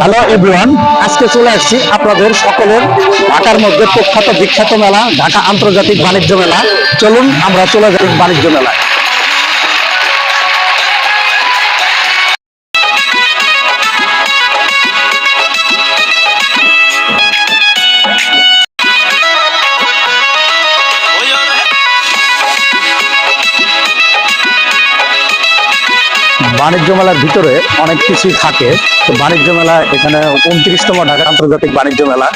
Hello everyone, আজকে চলে আসছি আপনাদের সকলের ঢাকার মধ্যে প্রখ্যাত বিখ্যাত মেলা ঢাকা আন্তর্জাতিক বাণিজ্য মেলা। চলুন আমরা চলে যাই বাণিজ্য মেলায়। বাণিজ্য মেলার ভিতরে অনেক কিছুই থাকে। তো বাণিজ্য মেলা এখানে 29তম ঢাকা আন্তর্জাতিক বাণিজ্য মেলা,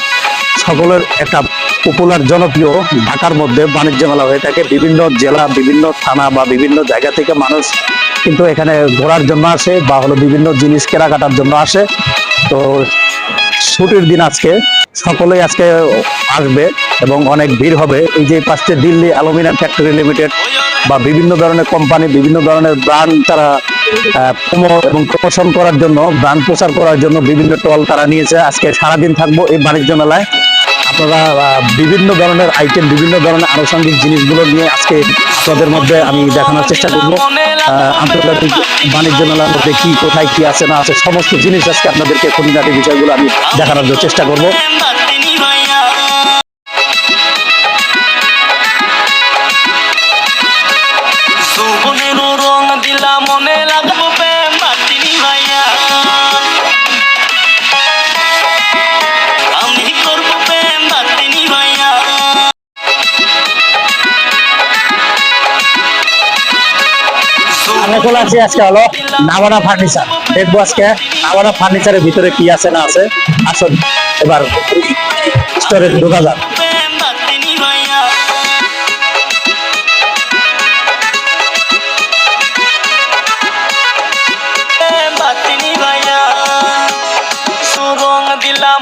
সকলের একটা পপুলার জনপ্রিয় ঢাকার মধ্যে বাণিজ্য মেলা হয়ে থাকে। বিভিন্ন জেলা, বিভিন্ন থানা বা বিভিন্ন জায়গা থেকে মানুষ কিন্তু এখানে ঘোরার জন্য আসে বা হলো বিভিন্ন জিনিস কেনাকাটার জন্য আসে। তো ছুটির দিন আজকে, সকলেই আজকে আসবে এবং অনেক ভিড় হবে। এই যে পাশে দিল্লি অ্যালুমিনিয়াম ফ্যাক্টরি লিমিটেড বা বিভিন্ন ধরনের কোম্পানি, বিভিন্ন ধরনের ব্র্যান্ড তারা প্রমোশন করার জন্য, ব্র্যান্ড প্রচার করার জন্য বিভিন্ন টল তারা নিয়েছে। আজকে সারাদিন থাকবো এই বাণিজ্য মেলায়। আপনারা বিভিন্ন ধরনের আইটেম, বিভিন্ন ধরনের আনুষঙ্গিক জিনিসগুলো নিয়ে আজকে আপনাদের মধ্যে আমি দেখানোর চেষ্টা করবো। আন্তর্জাতিক বাণিজ্য মেলার মধ্যে কি, কোথায় কি আছে না আছে, সমস্ত জিনিস আজকে আপনাদেরকে খুঁটিনাটি বিষয়গুলো আমি দেখানোর চেষ্টা করবো। আমরা চলে আসছি আজকে হলো নাভানা ফার্নিচার। দেখবো আজকে নাভানা ফার্নিচারের ভিতরে কি আছে না আছে। আসুন এবার স্টোরে ঢোকা যাক।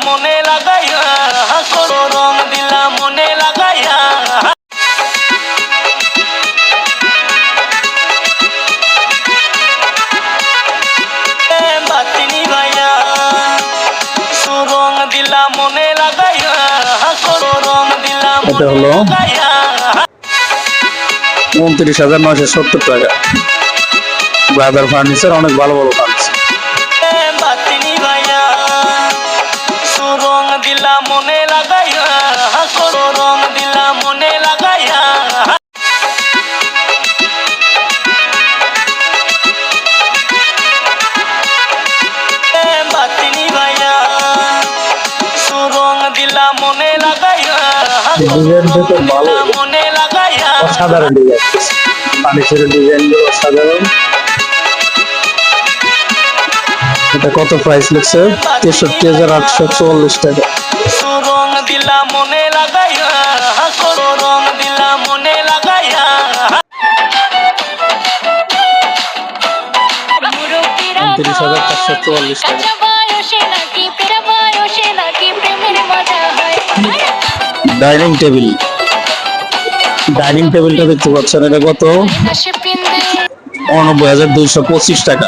মনে লাগাইয়া রং দিলা মনে লাগাইয়া বাতিনি ভাইয়া সুরং দিলা মনে লাগাইয়া রং দিলা এটা হলো 29,970 টাকা। ব্রাদার ফার্নিচার, অনেক ভালো ভালো ফার্নিচার। বাতিনি ভাইয়া সুরং দিলা মনে লাগাইয়া রং দিলা মনে লাগাইয়া 29,970 অসাধারণ ডিজাইন, ফার্নিচারের ডিজাইন গুলো অসাধারণ। এটা কত প্রাইস লিখছে? 63,844 টাকা। সুরং দিলা মনে লাগাইয়া রং দিলা মনে লাগাইয়া 29,444 টাকা। ডাইনিং টেবিল, ডাইনিং টেবিলটা দেখতে পাচ্ছেন, এটা কত? 89,225 টাকা।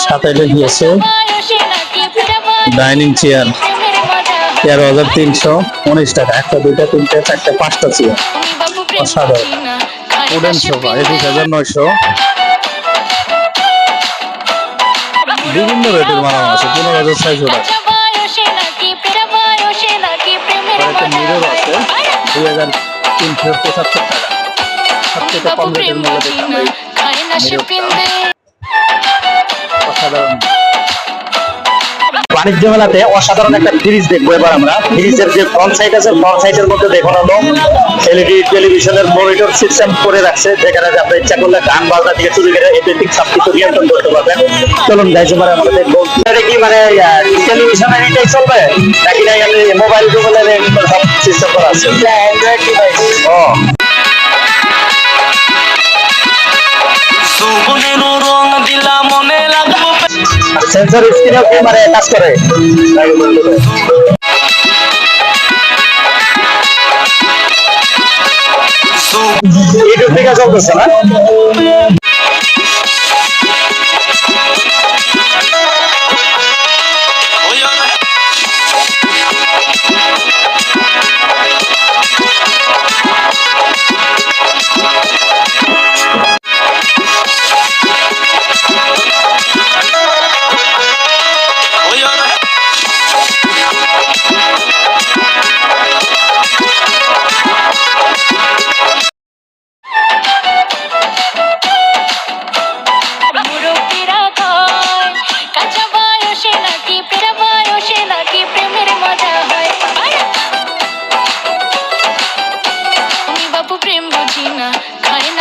সাথে এটা কি আছে? ডাইনিং চেয়ার 13,319 টাকা। একটা, দুইটা, তিনটা, চারটা, পাঁচটা চেয়ার, অসাধারণ। Wooden sofa 21,900। বিভিন্ন রেটের বানানো আছে, 15,600 টাকা। একটা মিরর আছে 2,375 টাকা। সবচেয়ে কম রেটের মধ্যে দেখলাম অসাধারণ। বাণিজ্য মেলাতে অসাধারণ একটা ফ্রিজ দেখবো এবার আমরা। ফ্রিজের যে ফ্রন্ট সাইড আছে, ফ্রন্ট সাইডের মধ্যে দেখুন হলো এলইডি টেলিভিশনের মনিটর সিস্টেম করে রাখছে, যেখানে আপনি ইচ্ছা করলে গান বাজনা থেকে শুরু করে এভরিথিং সবকিছু নিয়ন্ত্রণ করতে পারবেন। চলুন গাইজ এবার আমরা দেখবো এটা কি মানে টেলিভিশনের এটাই চলবে নাকি না মোবাইল টোবাইলের সব সিস্টেম করা আছে? Android device. ও রং দিলা মনে লাগবো সেন্সর স্ক্রিনও কি মানে কাজ করে? ইউটিউব থেকে চলতেছে না?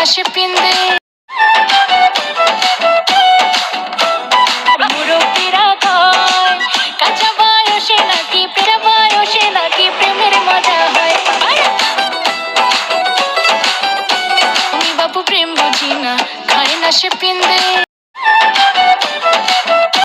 হাসি পিন্দে